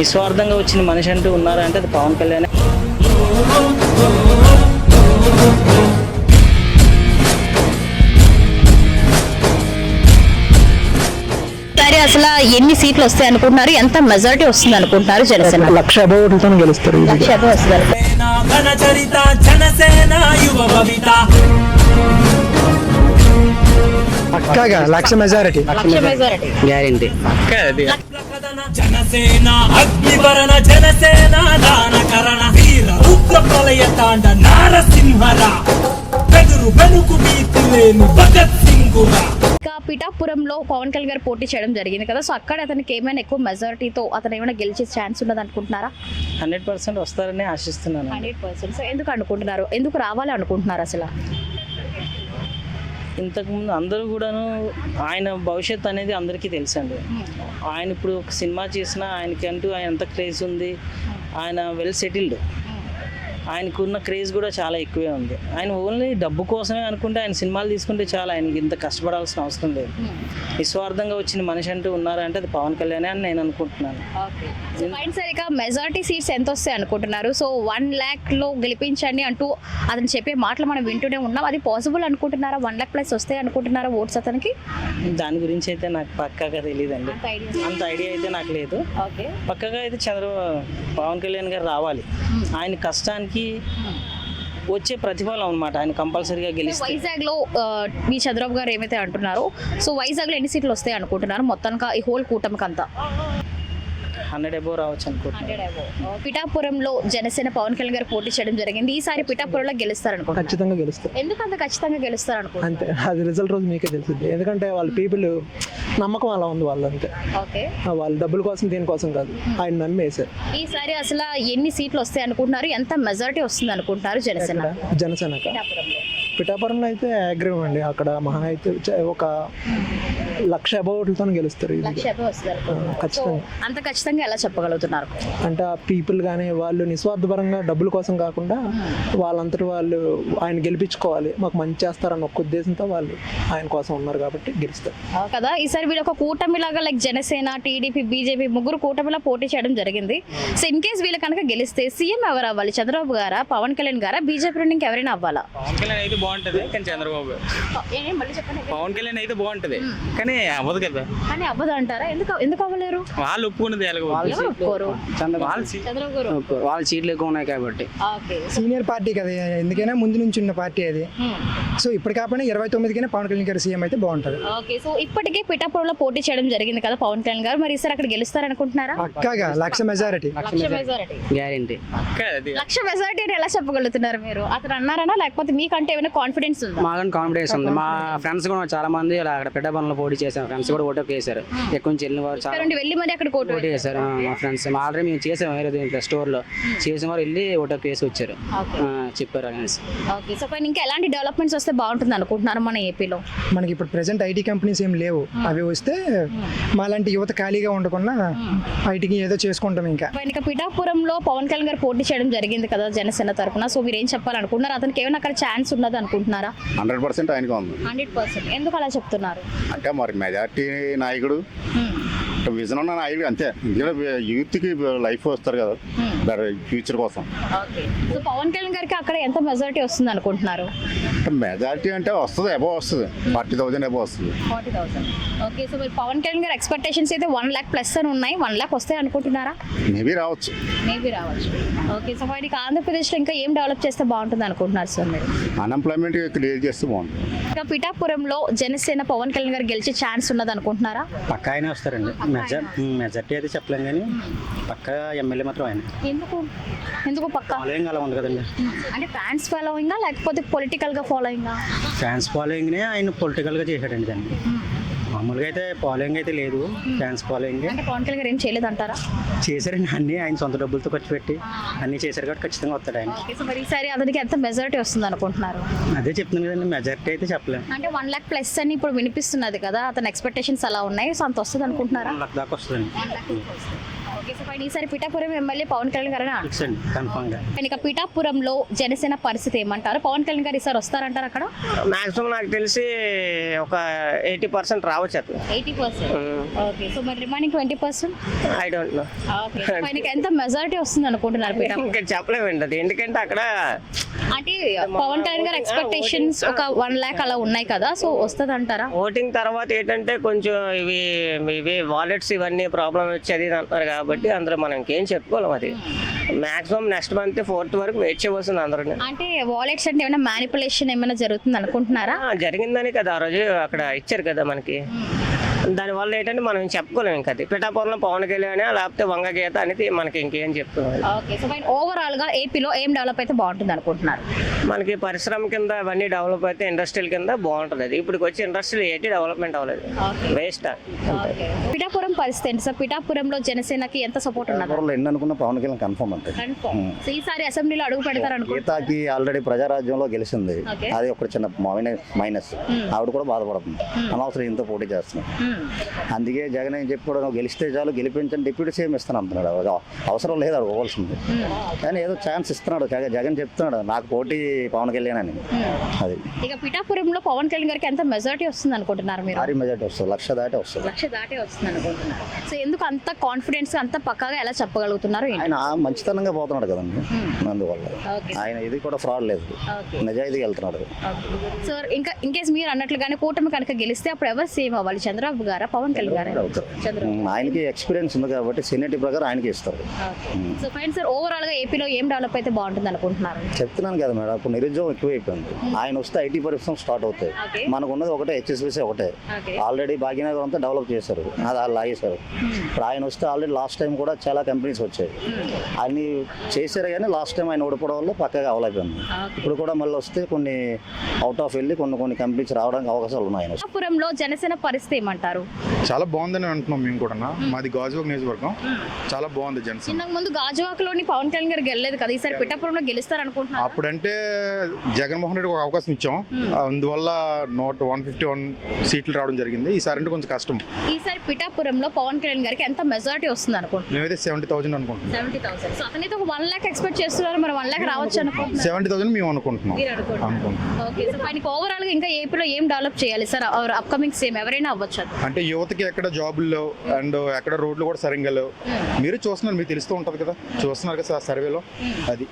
నిస్వార్థంగా వచ్చిన మనిషి అంటూ ఉన్నారంటే అది పవన్ కళ్యాణ్. సరే, అసలు ఎన్ని సీట్లు వస్తాయి అనుకుంటున్నారు? ఎంత మెజారిటీ వస్తుంది అనుకుంటున్నారు? జనసేన 1,00,000 ఓట్లతో గెలుస్తారు. 1,00,000 వస్తారు. పక్కాగా 1,00,000 మెజారిటీ. 1,00,000 majority guarantee. జనసేన అగ్నివరణ జనసేన దానకరణ వీర ఉగ్ర ప్రళయ తాండ నారసింహరా బెదురు బెనుకు భీతి లేని భగత్ సింగురా. ఇంకా పిఠాపురంలో పవన్ కళ్యాణ్ గారు పోటీ చేయడం జరిగింది కదా, సో అక్కడ అతనికి ఏమైనా ఎక్కువ మెజారిటీతో అతను ఏమైనా గెలిచే ఛాన్స్ ఉన్నది అనుకుంటున్నారా? 100% వస్తారని ఆశిస్తున్నాను. 100%. సో ఎందుకు అనుకుంటున్నారు? ఎందుకు రావాలి అనుకుంటున్నారు అసలు? ఇంతకుముందు అందరూ కూడాను ఆయన భవిష్యత్తు అనేది అందరికీ తెలుసండి. ఆయన ఇప్పుడు ఒక సినిమా చేసినా ఆయనకంటూ ఆయన ఎంత క్రేజ్ ఉంది. ఆయన వెల్ సెటిల్డ్. ఆయనకున్న క్రేజ్ కూడా చాలా ఎక్కువే ఉంది. ఆయన ఓన్లీ డబ్బు కోసమే అనుకుంటే ఆయన సినిమాలు తీసుకుంటే చాలా, ఆయనకి ఇంత కష్టపడాల్సిన అవసరం లేదు. నిస్వార్థంగా వచ్చిన మనిషి అంటూ ఉన్నారంటే అది పవన్ కళ్యాణ్ అని నేను అనుకుంటున్నాను. సరిగా మెజారిటీ సీట్స్ ఎంత వస్తాయి అనుకుంటున్నారు? సో 1,00,000లో గెలిపించండి అంటూ అతను చెప్పే మాటలు మనం వింటూనే ఉన్నాం. అది పాసిబుల్ అనుకుంటున్నారా? 1,00,000+ వస్తాయి అనుకుంటున్నారా ఓట్స్ అతనికి? దాని గురించి అయితే నాకు పక్కాగా తెలియదండి. అంత ఐడియా అయితే నాకు లేదు. పక్కాగా అయితే పవన్ కళ్యాణ్ గారు రావాలి. ఆయన కష్టానికి వచ్చే ప్రతిఫలం అన్నమాట. ఆయన కంపల్సరీగా గెలిస్తే. వైజాగ్ లో మీ చంద్రబాబు గారు ఏమైతే అంటున్నారో, సో వైజాగ్ లో ఎన్ని సీట్లు వస్తాయి అనుకుంటున్నారు మొత్తానికి ఈ హోల్ కూటమికి అంతా? 100 అబోవ్ రావచ్చు అనుకుంటున్నాను. పిఠాపురంలో జనసేన పవన్ కళ్యాణ్ గారు పోటీ చేయడం జరిగింది. ఈసారి పిఠాపురంలో గెలుస్తారు అనుకుంటున్నారు? ఖచ్చితంగా గెలుస్తారు. ఎందుకు అంత ఖచ్చితంగా గెలుస్తారు అనుకుంటున్నారు? అంతే, అది రిజల్ట్ రోజు మీకే తెలుస్తుంది. ఎందుకంటే వాళ్ళ పీపుల్ నమ్మకం అలా ఉంది వాళ్ళు. అంతే, వాళ్ళు డబ్బుల కోసం దీనికోసం కాదు, ఆయన నమ్మేశారు. ఈసారి అసలు ఎన్ని సీట్లు వస్తాయి అనుకుంటున్నారు? ఎంత మెజారిటీ వస్తుంది అనుకుంటున్నారు జనసేన పిఠాపురంలో అయితే అగ్రివ్ అండి. అక్కడ మహా అయితే ఒక 1,00,000 అబోవ్ ఓట్లతో గెలుస్తారు. ఖచ్చితంగా. అంత ఖచ్చితంగా ఎలా చెప్పగలుగుతున్నారు? అంటే ఆ పీపుల్ కానీ వాళ్ళు నిస్వార్థపరంగా డబ్బుల కోసం కాకుండా వాళ్ళంతటి వాళ్ళు ఆయన గెలిపించుకోవాలి, మాకు మంచి చేస్తారన్న ఒక ఉద్దేశంతో వాళ్ళు ఆయన కోసం ఉన్నారు కాబట్టి గెలుస్తారు కదా. ఈసారి వీళ్ళు ఒక కూటమిలాగా లైక్ జనసేన, టీడీపీ, బీజేపీ ముగ్గురు కూటమిలా పోటీ చేయడం జరిగింది. సో ఇన్ కేస్ వీళ్ళు కనుక గెలిస్తే సీఎం ఎవరు అవ్వాలి? చంద్రబాబు గారా, పవన్ కళ్యాణ్ గారా, బీజేపీ నుండి ఇంకెవరైనా అవ్వాలా? పవన్ కళ్యాణ్ అయితే బాగుంటది, కానీ చంద్రబాబు పవన్ కళ్యాణ్ అయితే బాగుంటది, కానీ అవ్వదు కదా. కానీ అవ్వదు అంటారా? ఎందుకు అవ్వలేరు? వాళ్ళు ఒప్పుకున్నది వాళ్ళ సీట్లు ఎక్కువ ఉన్నాయి కాబట్టి. సీనియర్ పార్టీ కదా, ఎందుకైనా ముందు నుంచి ఉన్న పార్టీ అది. సో ఇప్పుడు కాకపోయినా 29కి పవన్ కళ్యాణ్ గారు సీఎం అయితే బాగుంటది. ఓకే, సో ఇప్పటికే పిఠాపురంలో పోటీ చేయడం జరిగింది కదా పవన్ కళ్యాణ్ గారు, మరి ఈసారి అక్కడ గెలుస్తారనుకుంటున్నారా? పక్కాగా 1,00,000 మెజారిటీ. గ్యారెంటీ. 1,00,000 మెజారిటీ ఎలా చెప్పగలుగుతున్నారు మీరు? అతను అన్నారనా లేకపోతే మీకంటే ఏమైనా కాన్ఫిడెన్స్ ఉందా? మాకు కాన్ఫిడెన్స్ ఉంది. మా ఫ్రెండ్స్ కూడా చాలా మంది అక్కడ పిఠాపురంలో పోటీ చేశారు. ఫ్రెండ్స్ కూడా ఓటు వేశారు. ఎక్కువ నుంచి వెళ్ళిన వారు చాలా వెళ్ళి మరి అక్కడ ఓటు వేశారు. మా ఫ్రెండ్స్ ఆల్రెడీ మేము చేసాం వేరే దీంట్లో స్టోర్లో చేసిన వారు వెళ్ళి ఓటు వేసి వచ్చారు, చెప్పారు అనేసి. ఓకే, సో పైన ఇంకా ఎలాంటి డెవలప్మెంట్స్ వస్తే బాగుంటుంది అనుకుంటున్నారు మన ఏపీలో? మనకి ఇప్పుడు ప్రెసెంట్ ఐటీ కంపెనీస్ ఏం లేవు. అవి వస్తే మాలాంటి యువత ఖాళీగా ఉండకుండా ఐటీకి ఏదో చేసుకుంటాం. ఇంకా పిఠాపురంలో పవన్ కళ్యాణ్ గారు పోటీ చేయడం జరిగింది కదా జనసేన తరఫున, సో మీరు ఏం చెప్పాలనుకుంటున్నారు? అతనికి ఏమైనా అక్కడ ఛాన్స్ ఉన్నది అనుకుంటున్నారా? 100% ఆయనగా ఉంది. 100%. ఎందుకు అలా చెప్తున్నారు? అంటే మరి మెజార్టీ నాయకుడు, విజన్ ఉన్న నాయకుడు అంతే. ఎందుకంటే యూత్కి లైఫ్ వస్తారు కదా ఫ్యూచర్ కోసం. సో పవన్ కళ్యాణ్ గారికి అక్కడ ఎంత మెజారిటీ వస్తుంది అనుకుంటున్నారు? మెజారిటీ అంటే వస్తుంది, అబోవ్ వస్తుంది, 40,000 అబోవ్ వస్తుంది. 40,000. ఓకే, సో మీరు పవన్ కళ్యాణ్ గారి ఎక్స్పెక్టేషన్స్ అయితే 1,00,000+ అని ఉన్నాయి. 1,00,000 వస్తాయి అనుకుంటున్నారా? మేబీ రావచ్చు. ఓకే, సో వాడికి ఆంధ్రప్రదేశ్లో ఇంకా ఏం డెవలప్ చేస్తే బాగుంటుంది అనుకుంటున్నారు సార్ మీరు? అన్ఎంప్లాయ్మెంట్ క్లియర్ చేస్తే బాగుంటుంది. ఇంకా పిఠాపురంలో జనసేన పవన్ కళ్యాణ్ గారు గెలిచే ఛాన్స్ ఉన్నది అనుకుంటున్నారా? పక్కా ఆయన వస్తారండి. మెజార్టీ అయితే చెప్పలేం, కానీ పక్కా ఎమ్మెల్యే మాత్రం ఆయన. ఎందుకు పక్కా? ఫాలోయింగ్ అలా ఉంది కదండి. అంటే ఫ్యాన్స్ ఫాలోయింగా లేకపోతే పొలిటికల్ గా ఫాలోయింగా? ఫ్యాన్స్ ఫాలోయింగ్నే ఆయన పొలిటికల్ గా చేశాడండి దాన్ని. మామూలుగా అయితే ఫాలోయింగ్ అయితే లేదు, ఫ్యాన్స్ ఫాలోయింగ్. అంటే పవన్ కళ్యాణ్ గారు ఏం చేయలేదు అంటారా? చేశారండి, అన్ని ఆయన సొంత డబ్బులతో ఖర్చు పెట్టి అన్ని చేశారు కాబట్టి ఖచ్చితంగా వస్తాడు ఆయన. మరి ఈసారి అతనికి ఎంత మెజారిటీ వస్తుంది అనుకుంటున్నారు? అదే చెప్తున్నాను కదండి, మెజారిటీ అయితే చెప్పలేము. అంటే 1,00,000+ అని ఇప్పుడు వినిపిస్తున్నది కదా, అతని ఎక్స్పెక్టేషన్స్ అలా ఉన్నాయి. సో అంత వస్తుంది అనుకుంటున్నారా? 1,00,000 దాకా వస్తుందండి. ఓకే సో ఫైన్ ఈసారి పిఠాపురం ఎమ్మెల్యే పవన్ కళ్యాణ్ గారు ఫిక్స్ అండి కన్ఫామ్గా. ఇక పిఠాపురంలో జనసేన పరిస్థితి ఏమంటారు? పవన్ కళ్యాణ్ గారు ఈసారి వస్తారంటారు అక్కడ? మాక్సిమం నాకు తెలిసి ఒక 80% రావచ్చు అట్లా. 80%. ఓకే సో మరి remaining 20%? I don't know. Okay ఆయనకి ఎంత మెజారిటీ వస్తుంది అనుకుంటున్నారు పిఠాపురం? ఇంకా చెప్పలేమండి అది, ఎందుకంటే అక్కడ అంటే పవన్ కళ్యాణ్ గారు ఎక్స్పెక్టేషన్స్ ఒక 1 lakh అలా ఉన్నాయి కదా, సో వస్తుంది అంటారా? ఓటింగ్ తర్వాత ఏంటంటే కొంచెం ఇవి వాలెట్స్ ఇవన్నీ ప్రాబ్లం వచ్చేది ఇది అంటున్నారు కాబట్టి అందరూ మనం ఇంకేం చెప్పుకోలేం. అది మాక్సిమం నెక్స్ట్ మంత్ 4th వరకు వెయిట్ చేయవలసింది అందరూ. అంటే వాలెట్స్ అంటే ఏమైనా మ్యానిపులేషన్ ఏమైనా జరుగుతుంది అనుకుంటున్నారా? జరిగిందని కదా ఆ రోజు అక్కడ ఇచ్చారు కదా మనకి, దానివల్ల ఏంటంటే మనం చెప్పుకోలేము. ఇంకా అది పిఠాపురంలో పవన్ కళ్యాణ్ లేకపోతే వంగ గీత అనేది మనకి ఇంకేం చెప్తున్నాం. ఓకే సో ఫైన్ ఓవరాల్ గా ఏపీలో ఏం డెవలప్ అయితే బాగుంటుంది అనుకుంటున్నారు? మనకి పరిశ్రమ కింద అవన్నీ డెవలప్ అయితే ఇండస్ట్రియల్ కింద బాగుంటుంది. అది ఇప్పుడు వచ్చి ఇండస్ట్రియల్ ఏంటి డెవలప్మెంట్ అవ్వలేదు, వేస్ట్. పిఠాపురం పరిస్థితి ఏంటి సార్? పిఠాపురంలో జనసేనకి ఎంత సపోర్ట్ ఉన్నది? ఎన్ని అనుకున్న పవన్ కళ్యాణ్ కన్ఫర్మ్ అంటే సో ఈసారి అసెంబ్లీలో అడుగు పెడతారు అనుకుంటున్నారు? గీతాకి ఆల్రెడీ ప్రజారాజ్యంలో గెలిచింది, Okay. అది ఒక చిన్న మైనస్. ఆవిడ కూడా బాధపడుతుంది, అనవసరం ఇంత పోటీ చేస్తున్నాం. అందుకే జగన్ ఏం చెప్పాడు, నువ్వు గెలిస్తే చాలు గెలిపించండి డిప్యూటీ సీఎం ఇస్తాను అంటున్నాడు. అవసరం లేదు అది ఇవ్వాల్సింది, కానీ ఏదో ఛాన్స్ ఇస్తున్నాడు. జగన్ చెప్తున్నాడు నాకు పోటీ పవన్ కళ్యాణ్ అని. అది ఇక పిఠాపురంలో పవన్ కళ్యాణ్ గారికి ఎంత మెజారిటీ వస్తుంది అనుకుంటున్నారు మీరు? భారీ మెజార్టీ వస్తుంది, 1,00,000 దాటే వస్తుంది. 1,00,000 దాటే వస్తుంది అనుకుంటున్నారు. సో ఎందుకు అంత కాన్ఫిడెన్స్ అంత పక్కాగా ఎలా చెప్పగలుగుతున్నారు? ఆయన మంచితనంగా పోతున్నాడు కదండి, అందువల్ల. Okay. ఆయన ఇది కూడా ఫ్రాడ్ లేదు, నిజాయితీగా వెళ్తున్నాడు. సో ఇంకా ఇన్కేస్ మీరు అన్నట్లుగానే కూటమి కనుక గెలిస్తే అప్పుడు ఎవరు సేమ్ అవ్వాలి, చంద్రబాబు గారా పవన్ కళ్యాణ్ గారా? ఆయనకి ఎక్స్పీరియన్స్ ఉంది కాబట్టి సీనియరిటీ ప్రకారం ఆయనకి ఇస్తారు. సో ఫైన్ సార్ ఓవరాల్ గా ఏపీలో ఏం డెవలప్ అయితే బాగుంటుంది అనుకుంటున్నారు? చెప్తున్నాను కదా మేడం, ఇప్పుడు నిరుద్యోగం ఎక్కువైపోయింది. ఆయన వస్తే ఐటీ పరిశ్రమ స్టార్ట్ అవుతాయి. Okay. మనకు ఉన్నది ఒకటే, హెచ్ఎస్బీసీ ఒకటే. Okay. ఆల్రెడీ భాగ్యనగర్ అంతా డెవలప్ చేశారు, అది వాళ్ళు లాగేశారు. ఇప్పుడు ఆయన వస్తే ఆల్రెడీ లాస్ట్ టైం కూడా చాలా కంపెనీస్ వచ్చాయి, అన్ని చేశారు. కానీ లాస్ట్ టైం ఆయన ఓడిపోవడం వల్ల పక్కగా అవలేకపోయింది. ఇప్పుడు కూడా మళ్ళీ వస్తే కొన్ని అవుట్ ఆఫ్ వెళ్ళి కొన్ని కంపెనీస్ రావడానికి అవకాశాలు ఉన్నాయి. ఆయన పిఠాపురంలో జనసేన పరిస్థితి ఏమంటారు? చాలా బాగుందని అంటున్నాం మేము కూడా. మాది గాజువాక నియోజకవర్గం, చాలా బాగుంది జనసేన. ఇంతకు ముందు గాజువాకలోని పవన్ కళ్యాణ్ గారు గెలలేదు కదా, ఈసారి పిఠాపురంలో గెలుస్తారు అనుకుంటున్నారు? అప్పుడంటే జగన్మోహన్ రెడ్డి ఒక అవకాశం ఇచ్చాం, అందువల్ల 151 సీట్లు రావడం జరిగింది. ఈసారి అంటే కొంచెం కష్టం. ఈసారి పిఠాపురంలో పవన్ కళ్యాణ్ గారికి ఎంత మెజారిటీ వస్తుంది అనుకుంటున్నారు? మేమైతే 70,000 అనుకుంటున్నాం. 70,000. సో అతనైతే ఒక 1 lakh ఎక్స్పెక్ట్ చేస్తున్నారు, మరి 1 lakh రావచ్చు అనుకుంటున్నారు? 70,000 మేము అనుకుంటున్నాం. ఓకే సో ఆయనకి ఓవరాల్ గా ఇంకా ఏపీలో ఏం డెవలప్ చేయాలి సార్? అప్కమింగ్ సేమ్ ఎవరైనా అవ్వచ్చు. అంటే యువతకి ఎక్కడ జాబులు లేవు అండ్ ఎక్కడ రోడ్లు కూడా సరిగ్గా లేవు. మీరు చూస్తున్నారు, మీకు తెలుస్తూ ఉంటుంది కదా, చూస్తున్నారు కదా సర్వేలో. అది